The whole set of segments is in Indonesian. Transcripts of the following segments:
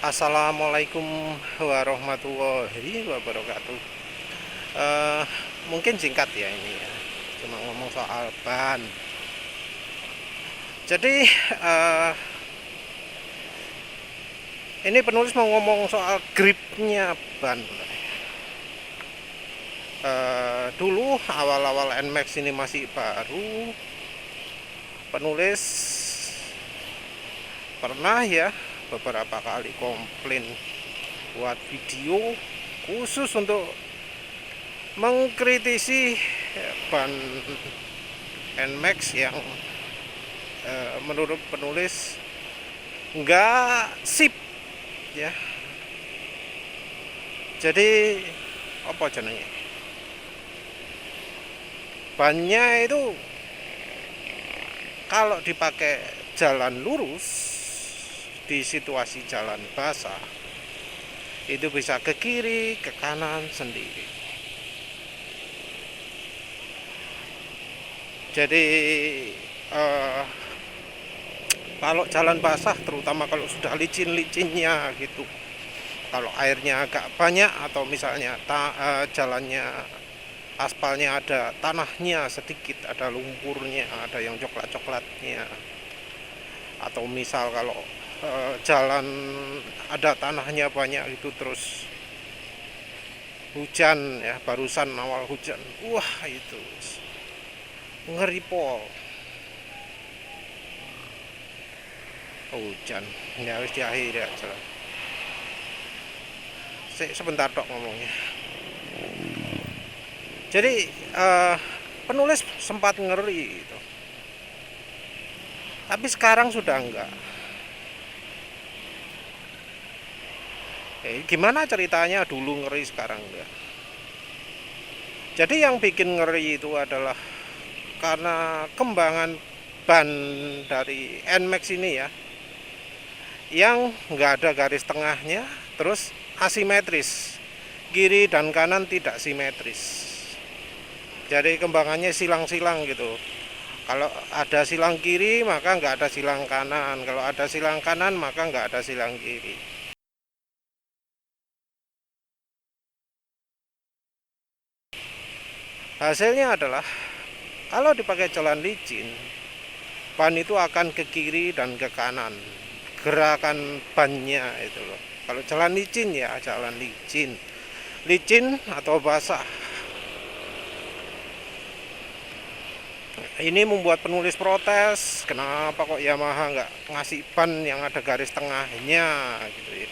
Assalamualaikum warahmatullahi wabarakatuh. Eh, Mungkin singkat ya ini ya, cuma ngomong soal ban. Jadi ini penulis mau ngomong soal gripnya ban. Dulu awal-awal NMAX ini masih baru, penulis pernah ya beberapa kali komplain buat video khusus untuk mengkritisi ban NMAX yang menurut penulis nggak sip ya. Jadi apa jenenge, bannya itu kalau dipakai jalan lurus di situasi jalan basah itu bisa ke kiri ke kanan sendiri. Jadi kalau jalan basah, terutama kalau sudah licin-licinnya gitu, kalau airnya agak banyak atau misalnya jalannya aspalnya ada tanahnya sedikit, ada lumpurnya, ada yang coklat-coklatnya, atau misal kalau jalan ada tanahnya banyak itu, terus hujan ya, barusan awal hujan, wah itu ngeri pol. Hujan ya, harus diakhiri aja lah. Sebentar dok ngomongnya. Jadi penulis sempat ngeri gitu, tapi sekarang sudah enggak. Gimana ceritanya dulu ngeri sekarang enggak? Jadi yang bikin ngeri itu adalah karena kembangan ban dari NMAX ini ya, yang nggak ada garis tengahnya, terus asimetris, kiri dan kanan tidak simetris. Jadi kembangannya silang-silang gitu. Kalau ada silang kiri maka nggak ada silang kanan, kalau ada silang kanan maka nggak ada silang kiri. Hasilnya adalah kalau dipakai jalan licin, ban itu akan ke kiri dan ke kanan, gerakan bannya itu loh. Kalau jalan licin ya, jalan licin atau basah. Ini membuat penulis protes, kenapa kok Yamaha nggak ngasih ban yang ada garis tengahnya gitu ya.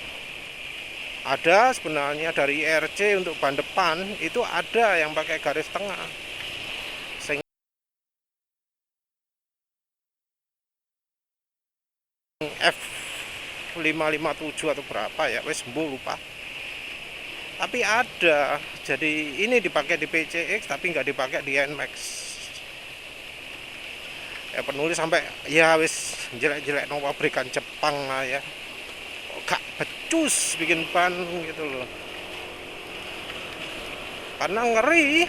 Ada sebenarnya dari RC untuk ban depan itu ada yang pakai garis tengah. F557 atau berapa ya, wes lupa. Tapi ada, jadi ini dipakai di PCX tapi nggak dipakai di NMAX. Ya penulis sampai ya wes jelek-jelek no pabrikan Jepang lah ya, gak becus bikin ban gitu loh, karena ngeri,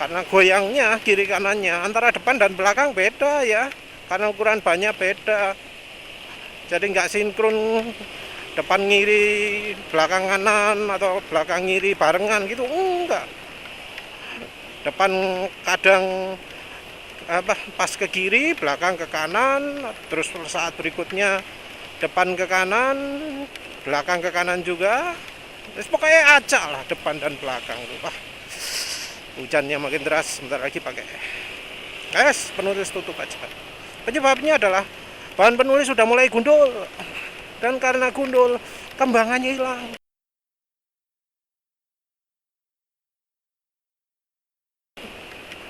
karena goyangnya kiri kanannya antara depan dan belakang beda ya, karena ukuran bannya beda. Jadi nggak sinkron, depan ngiri belakang kanan atau belakang ngiri barengan gitu, enggak. Depan kadang pas ke kiri, belakang ke kanan, terus saat berikutnya depan ke kanan, belakang ke kanan juga. Terus pokoknya acak lah depan dan belakang. Wah, hujannya makin deras, sebentar lagi pakai. Penulis tutup aja. Penyebabnya adalah bahan penulis sudah mulai gundul, dan karena gundul kembangannya hilang.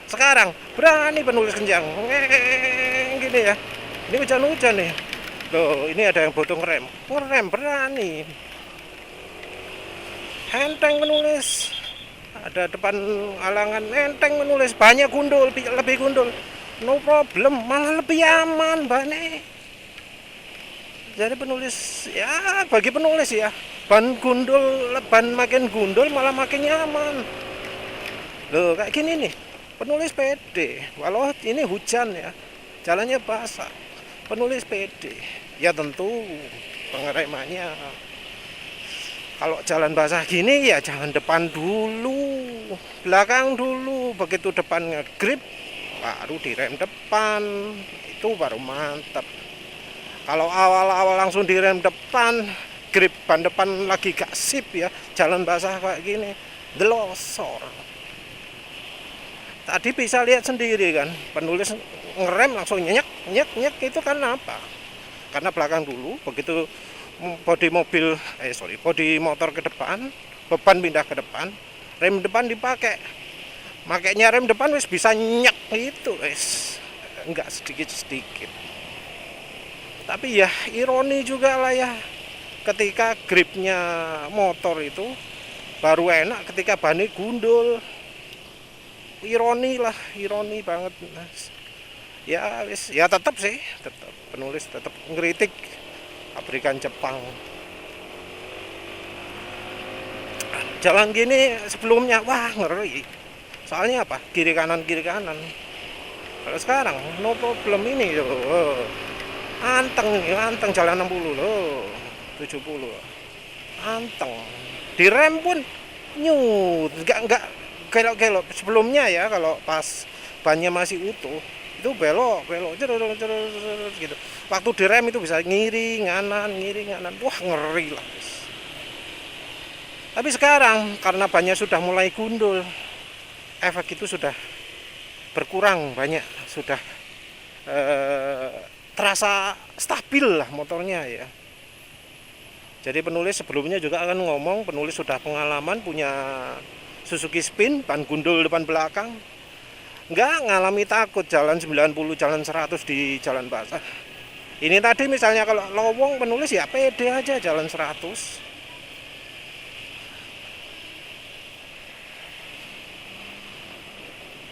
Sekarang berani penulis kencang gini ya, ini hujan-hujan nih loh, ini ada yang butuh ngerem berani, enteng menulis, ada depan halangan enteng menulis, banyak gundul, lebih gundul, no problem, malah lebih aman bane. Jadi penulis ya, bagi penulis ya, ban makin gundul malah makin nyaman loh, kayak gini nih. Penulis pede, walau ini hujan ya, jalannya basah, penulis pede. Ya tentu pengeremannya Kalau jalan basah gini ya jangan depan dulu, belakang dulu. Begitu depan ngegrip, baru direm depan. Itu baru mantap. Kalau awal-awal langsung direm depan, grip ban depan lagi gak sip ya, jalan basah kayak gini, delosor. Tadi bisa lihat sendiri kan, penulis ngerem langsung nyek nyek nyek, itu kan apa? Karena belakang dulu, begitu bodi motor ke depan, beban pindah ke depan, rem depan dipakai. Makanya rem depan wis bisa nyek itu, wis enggak sedikit-sedikit. Tapi ya ironi juga lah ya, ketika gripnya motor itu baru enak ketika bannya gundul. Ironi banget. Ya wis, ya tetap penulis tetap ngeritik pabrikan Jepang. Jalan gini sebelumnya wah ngeri. Soalnya apa? Kiri kanan. Kalau sekarang no problem ini loh. Anteng jalan 60 loh. 70. Anteng. Direm pun nyut, enggak gelok-gelok. Sebelumnya ya kalau pas bannya masih utuh, itu belok gitu. Waktu direm itu bisa ngiri nganan. Wah, ngeri lah. Tapi sekarang karena bannya sudah mulai gundul, efek itu sudah berkurang banyak, sudah terasa stabil lah motornya ya. Jadi penulis sebelumnya juga akan ngomong, penulis sudah pengalaman punya Suzuki Spin, ban gundul depan belakang. Nggak ngalami takut jalan 90, jalan 100 di jalan basah. Ini tadi misalnya kalau lowong, penulis ya pede aja jalan 100.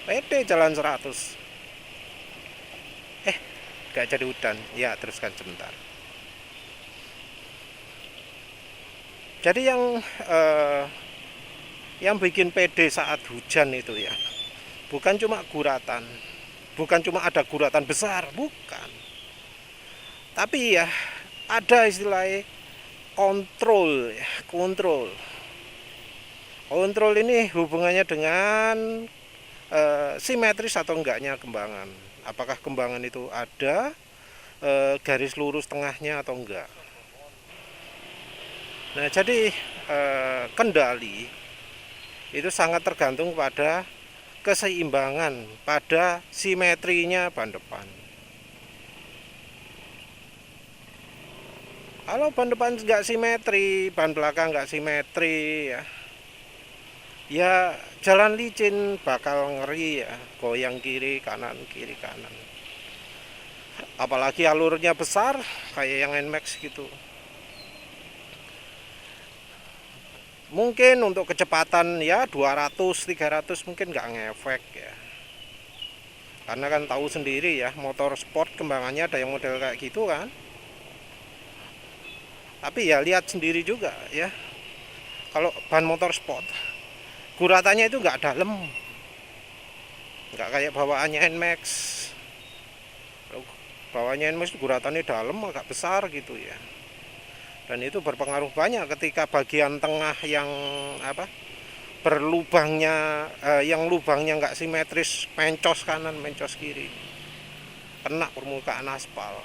Pede jalan 100. Gak jadi hutan. Ya, teruskan sebentar. Jadi yang bikin pede saat hujan itu ya, bukan cuma guratan, bukan cuma ada guratan besar, bukan. Tapi ya ada istilahnya kontrol ya, kontrol. Kontrol ini hubungannya dengan simetris atau enggaknya kembangan. Apakah kembangan itu ada garis lurus tengahnya atau enggak. Nah, jadi kendali itu sangat tergantung pada keseimbangan, pada simetrinya ban depan. Kalau ban depan nggak simetri, ban belakang nggak simetri ya jalan licin bakal ngeri ya, goyang kiri kanan. Apalagi alurnya besar kayak yang NMAX gitu. Mungkin untuk kecepatan ya 200-300 mungkin nggak ngefek ya. Karena kan tahu sendiri ya, motor sport kembangannya ada yang model kayak gitu kan. Tapi ya lihat sendiri juga ya, kalau ban motor sport guratannya itu nggak dalam, nggak kayak bawaannya NMAX. Bawaannya NMAX guratannya dalam, agak besar gitu ya. Dan itu berpengaruh banyak ketika bagian tengah yang berlubangnya, yang lubangnya nggak simetris, mencos kanan, mencos kiri, kena permukaan aspal.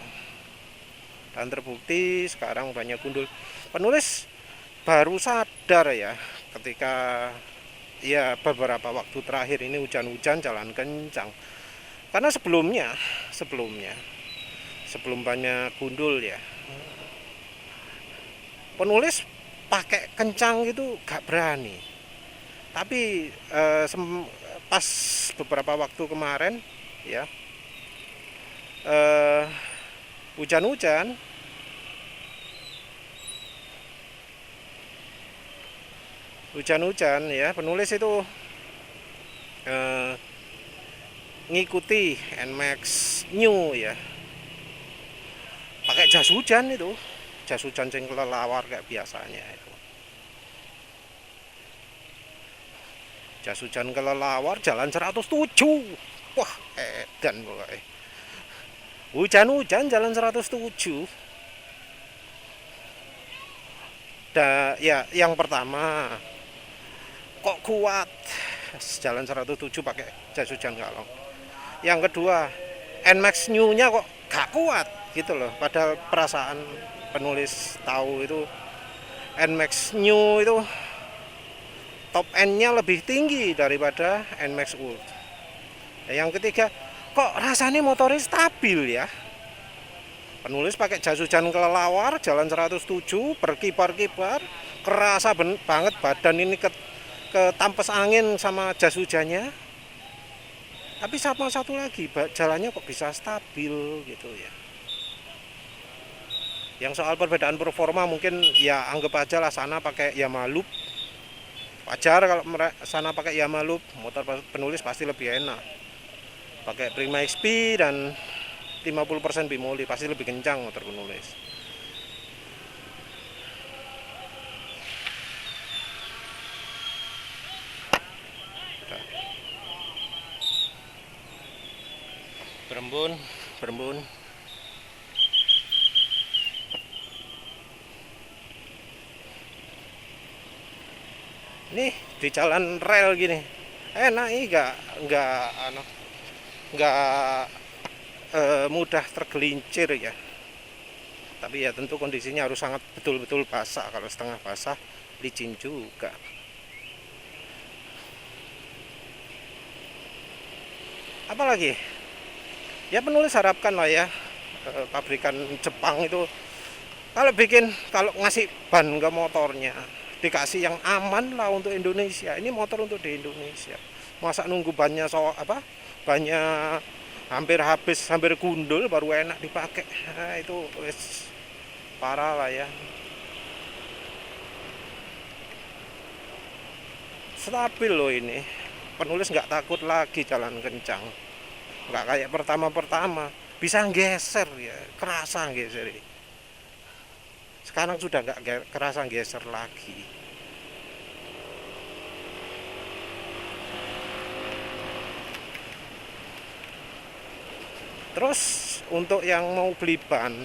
Dan terbukti sekarang banyak gundul. Penulis baru sadar ya ketika ya beberapa waktu terakhir ini hujan-hujan jalan kencang. Karena sebelum banyak gundul ya, penulis pakai kencang gitu gak berani. Tapi pas beberapa waktu kemarin ya, hujan-hujan ya, penulis itu ngikuti NMAX New ya, pakai jas hujan itu, jas hujan yang kelelawar kayak biasanya itu. Jas hujan kelelawar jalan 107. Wah, edan pokoknya. Hujan-hujan jalan 107. Ya yang pertama, kok kuat jalan 107 pakai jas hujan kalong. Yang kedua, Nmax New-nya kok gak kuat gitu loh. Padahal perasaan penulis tahu itu Nmax New itu top end-nya lebih tinggi daripada Nmax Old. Yang ketiga, kok rasanya motornya stabil ya. Penulis pakai jas hujan kelelawar, jalan 107, berkibar-kibar, kerasa banget badan ini ketampes angin sama jas hujannya. Tapi sama satu lagi, jalannya kok bisa stabil gitu ya. Yang soal perbedaan performa mungkin ya anggap aja lah sana pakai Yamaha Loop. Wajar kalau sana pakai Yamaha Loop, motor penulis pasti lebih enak. Pakai Prima XP dan 50% bimoli pasti lebih kencang motor penulis. Berembun. Nih di jalan rel gini, enak ini nggak mudah tergelincir ya. Tapi ya tentu kondisinya harus sangat betul-betul basah. Kalau setengah basah licin juga. Apalagi ya penulis harapkan lah ya, pabrikan Jepang itu kalau ngasih ban ke motornya dikasih yang aman lah untuk Indonesia. Ini motor untuk di Indonesia. Masa nunggu bannya banyak hampir habis, hampir gundul baru enak dipakai. Nah, itu parah lah ya. Stabil loh ini. Penulis nggak takut lagi jalan kencang. Nggak kayak pertama-pertama. Bisa geser ya, kerasa geser ini. Sekarang sudah nggak kerasa geser lagi. Terus untuk yang mau beli ban,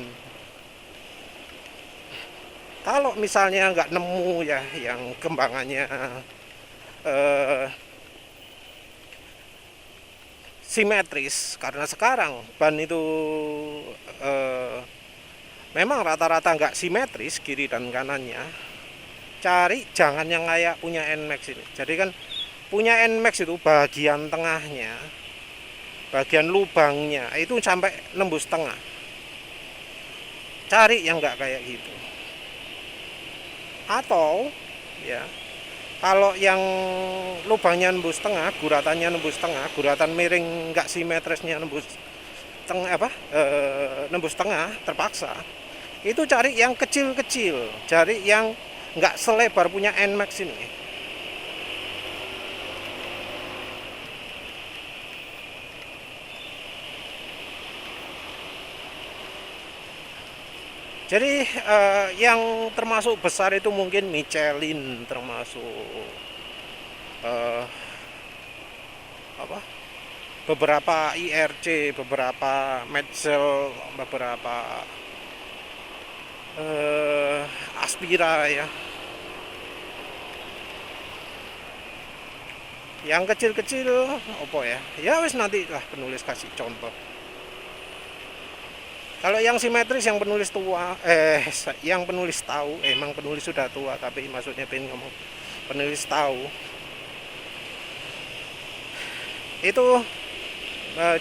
kalau misalnya nggak nemu ya yang kembangannya simetris, karena sekarang ban itu memang rata-rata nggak simetris kiri dan kanannya. Cari jangan yang kayak punya Nmax ini. Jadi kan punya Nmax itu bagian tengahnya, bagian lubangnya itu sampai nembus tengah. Cari yang nggak kayak gitu. Atau ya kalau yang lubangnya nembus tengah, guratannya nembus tengah, guratan miring nggak simetrisnya nembus nembus tengah terpaksa. Itu cari yang kecil-kecil, cari yang nggak selebar punya Nmax ini. Jadi yang termasuk besar itu mungkin Michelin, termasuk beberapa IRC, beberapa Metzel, beberapa Aspira ya. Yang kecil-kecil apa ya? Ya wis nanti lah penulis kasih contoh. Kalau yang simetris yang penulis tua, yang penulis tahu, emang penulis sudah tua, tapi maksudnya pengen ngomong penulis tahu itu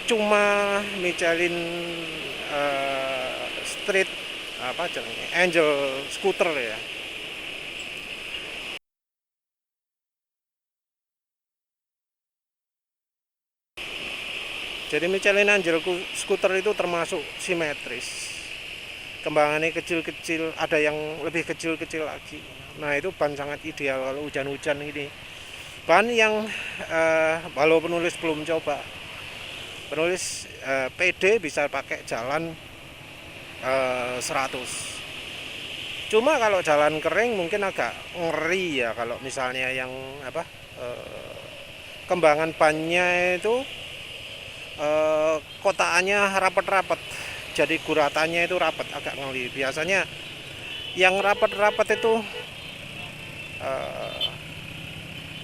cuma Michelin Street Angel Scooter ya. Jadi Michelin Angel Scooter itu termasuk simetris. Kembangannya kecil-kecil, ada yang lebih kecil-kecil lagi. Nah itu ban sangat ideal kalau hujan-hujan ini. Ban yang kalau penulis belum coba, penulis PD bisa pakai jalan 100. Cuma kalau jalan kering mungkin agak ngeri ya kalau misalnya yang kembangan bannya itu kotaannya rapat-rapat, jadi guratannya itu rapat, agak ngeri. Biasanya yang rapat-rapat itu eh,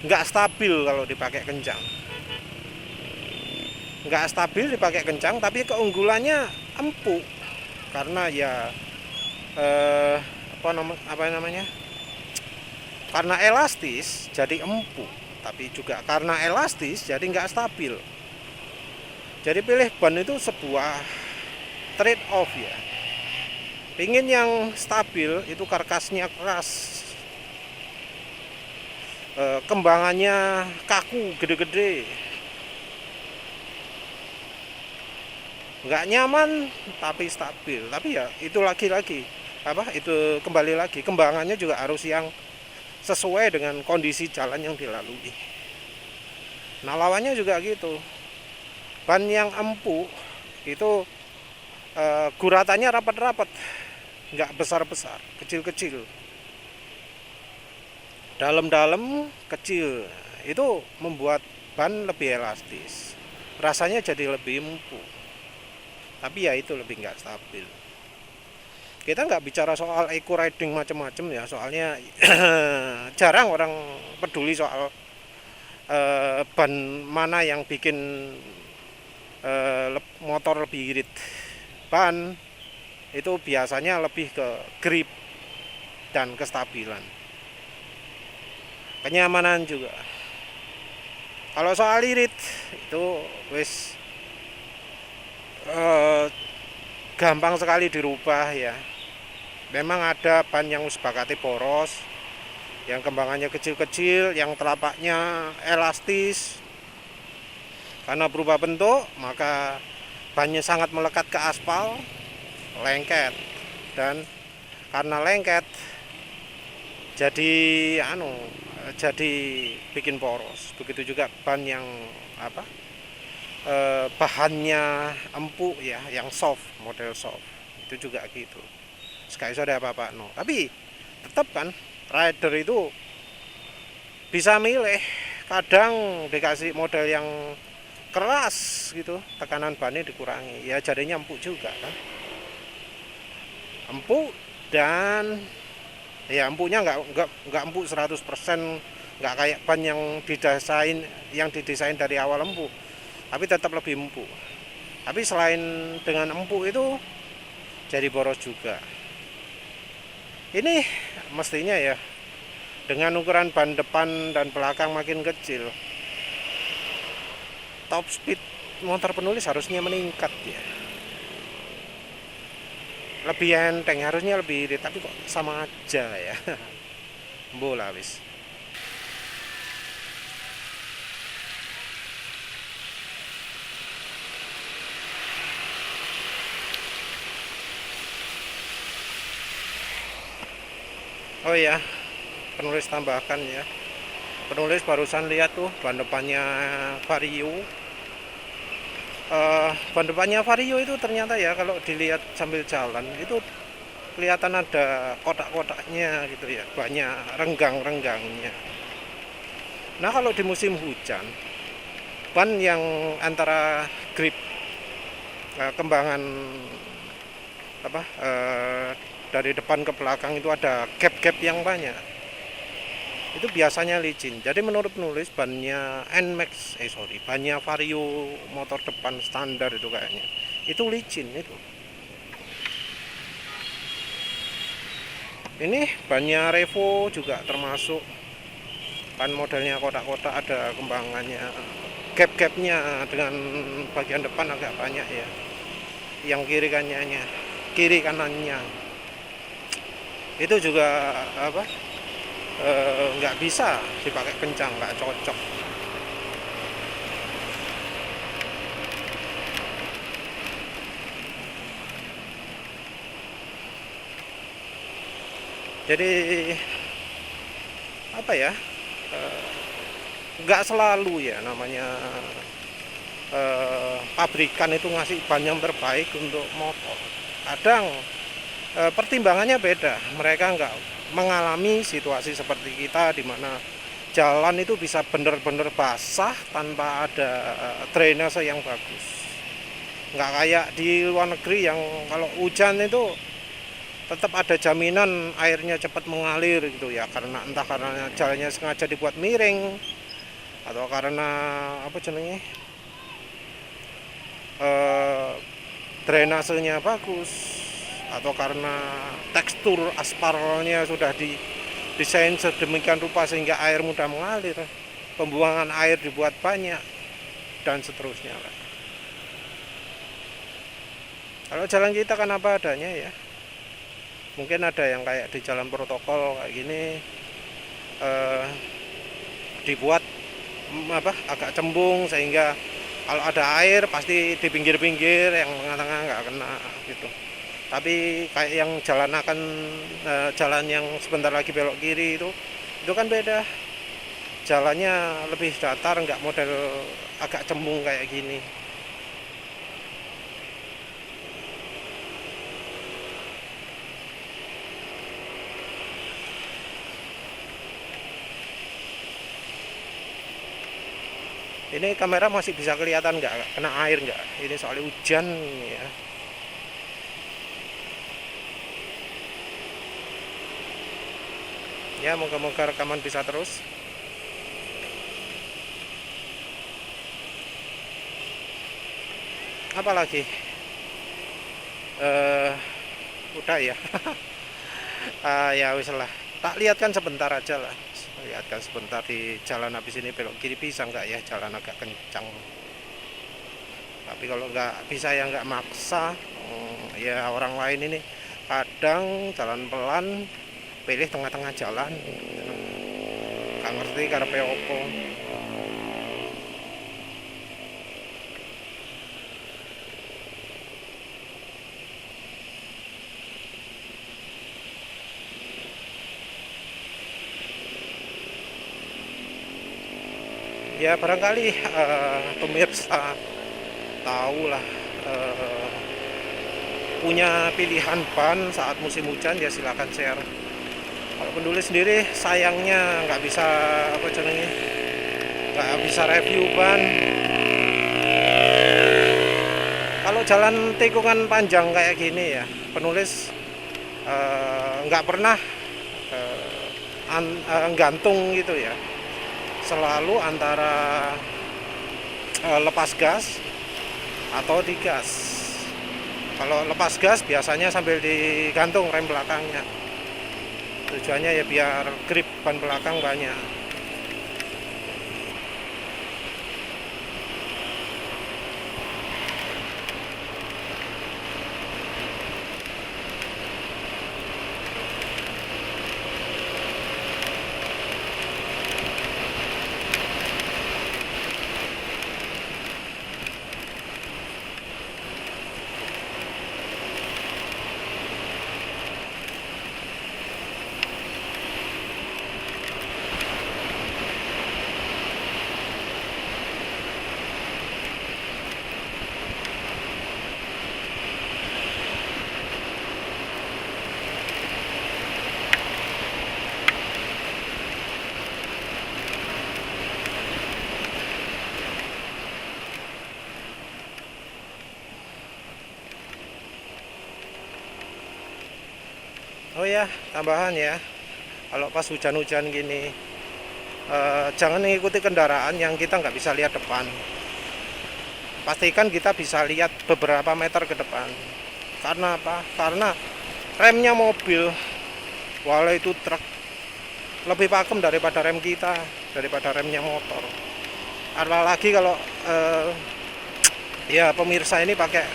nggak stabil kalau dipakai kencang. Nggak stabil dipakai kencang, tapi keunggulannya empuk karena ya apa namanya, karena elastis jadi empuk, tapi juga karena elastis jadi nggak stabil. Jadi pilih ban itu sebuah trade off ya. Pingin yang stabil itu karkasnya keras, kembangannya kaku gede-gede, nggak nyaman tapi stabil. Tapi ya itu lagi-lagi itu kembali lagi, kembangannya juga harus yang sesuai dengan kondisi jalan yang dilalui. Nah lawannya juga gitu, ban yang empuk itu guratannya rapat-rapat, nggak besar-besar, kecil-kecil, dalam-dalam, kecil. Itu membuat ban lebih elastis, rasanya jadi lebih empuk, tapi ya itu lebih nggak stabil. Kita nggak bicara soal eco riding macam-macam ya, soalnya jarang orang peduli soal ban mana yang bikin motor lebih irit. Ban itu biasanya lebih ke grip dan kestabilan, kenyamanan juga. Kalau soal irit itu wis gampang sekali dirubah ya. Memang ada ban yang sepakati poros, yang kembangannya kecil-kecil, yang telapaknya elastis. Karena berubah bentuk, maka bannya sangat melekat ke aspal, lengket. Dan karena lengket, jadi bikin poros. Begitu juga ban yang bahannya empuk ya, yang soft, model soft. Itu juga gitu. Sekali sudah apa-apa no. Tapi tetap kan rider itu bisa milih. Kadang dikasih model yang keras gitu, tekanan bannya dikurangi, ya jadinya empuk juga kan. Empuk dan ya empuknya nggak empuk 100%, nggak kayak ban yang didesain dari awal empuk, tapi tetap lebih empuk. Tapi selain dengan empuk itu jadi boros juga. Ini mestinya ya dengan ukuran ban depan dan belakang makin kecil, top speed motor penulis harusnya meningkat ya. Lebih enteng, harusnya lebih irit, tapi kok sama aja ya. Bola wis. Oh ya, penulis tambahkan ya. Penulis barusan lihat tuh ban depannya Vario. Ban depannya Vario itu ternyata ya kalau dilihat sambil jalan itu kelihatan ada kotak-kotaknya gitu ya, banyak renggang-renggangnya. Nah kalau di musim hujan, ban yang antara grip kembangan dari depan ke belakang itu ada gap-gap yang banyak, itu biasanya licin. Jadi menurut penulis bannya bannya Vario motor depan standar itu kayaknya itu licin itu. Ini bannya Revo juga termasuk, kan modelnya kotak-kotak, ada kembangannya, gap-gapnya dengan bagian depan agak banyak ya, yang kiri kanannya itu juga nggak bisa dipakai kencang, nggak cocok. Jadi nggak selalu ya namanya pabrikan itu ngasih ban yang terbaik untuk motor. Kadang pertimbangannya beda. Mereka nggak mengalami situasi seperti kita, di mana jalan itu bisa benar-benar basah tanpa ada drainase yang bagus. Nggak kayak di luar negeri yang kalau hujan itu tetap ada jaminan airnya cepat mengalir gitu ya, karena entah karena jalannya sengaja dibuat miring atau karena apa jenenge drainasenya bagus, atau karena tekstur aspalnya sudah didesain sedemikian rupa sehingga air mudah mengalir, pembuangan air dibuat banyak, dan seterusnya. Kalau jalan kita kan apa adanya ya. Mungkin ada yang kayak di jalan protokol kayak gini dibuat agak cembung sehingga kalau ada air pasti di pinggir-pinggir, yang tengah-tengah nggak kena gitu. Tapi kayak yang jalan yang sebentar lagi belok kiri itu kan beda. Jalannya lebih datar, nggak model agak cembung kayak gini. Ini kamera masih bisa kelihatan nggak kena air nggak? Ini soalnya hujan ya. Ya, moga-moga rekaman bisa terus. Apalagi? Udah ya. Ya wis lah. Tak lihatkan sebentar aja lah. Lihatkan sebentar di jalan habis ini belok kiri bisa nggak ya, jalan agak kencang. Tapi kalau nggak bisa ya nggak maksa. Ya orang lain ini kadang jalan pelan, pilih tengah-tengah jalan, nggak ngerti karepe opo. Ya barangkali pemirsa tahu lah, punya pilihan ban saat musim hujan ya silakan share. Kalau penulis sendiri sayangnya nggak bisa nggak bisa review ban. Kalau jalan tikungan panjang kayak gini ya, penulis nggak pernah gantung gitu ya. Selalu antara lepas gas atau digas. Kalau lepas gas biasanya sambil digantung rem belakangnya. Tujuannya ya biar grip ban belakang banyak. Oh ya, tambahan ya, kalau pas hujan-hujan gini, jangan mengikuti kendaraan yang kita nggak bisa lihat depan. Pastikan kita bisa lihat beberapa meter ke depan. Karena apa? Karena remnya mobil, walau itu truk, lebih pakem daripada rem kita, daripada remnya motor. Apalagi kalau ya pemirsa ini pakai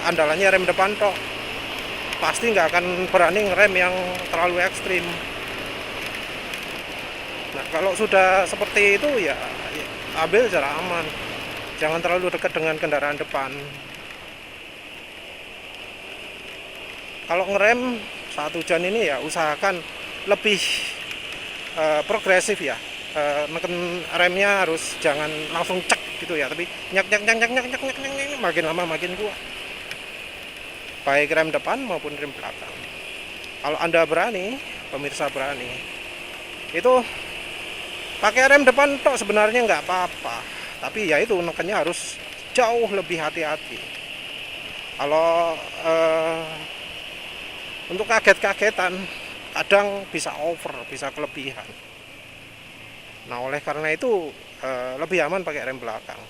andalannya rem depan tok, pasti nggak akan berani ngerem yang terlalu ekstrim. Nah kalau sudah seperti itu ya ambil jarak aman, jangan terlalu dekat dengan kendaraan depan. Kalau ngerem saat hujan ini ya usahakan lebih progresif ya, neken remnya harus jangan langsung cek gitu ya, tapi nyak makin lama makin kuat, baik rem depan maupun rem belakang. Kalau Anda berani, pemirsa berani, itu pakai rem depan tok sebenarnya nggak apa-apa, tapi ya itu nekennya harus jauh lebih hati-hati. Kalau untuk kaget-kagetan kadang bisa over, bisa kelebihan. Nah oleh karena itu lebih aman pakai rem belakang.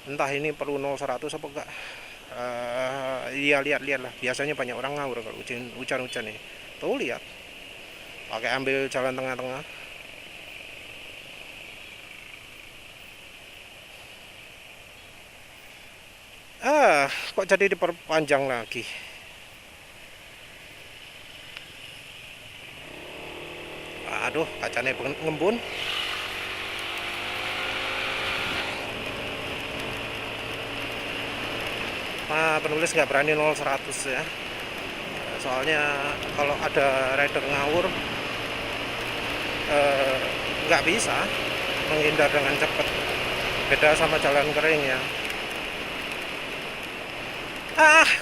Entah ini perlu 0-100 apa enggak, iya lihat-lihat lah. Biasanya banyak orang ngawur kalau hujan-hujan nih. Tuh lihat, pakai ambil jalan tengah-tengah. Kok jadi diperpanjang lagi? Aduh, kacanya ngembun. Nah, penulis nggak berani 0-100 ya. Soalnya kalau ada rider ngawur, nggak bisa menghindar dengan cepat. Beda sama jalan kering ya.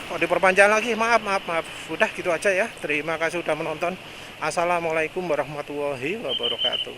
Kok diperpanjang lagi? Maaf. Udah gitu aja ya. Terima kasih sudah menonton. Assalamualaikum warahmatullahi wabarakatuh.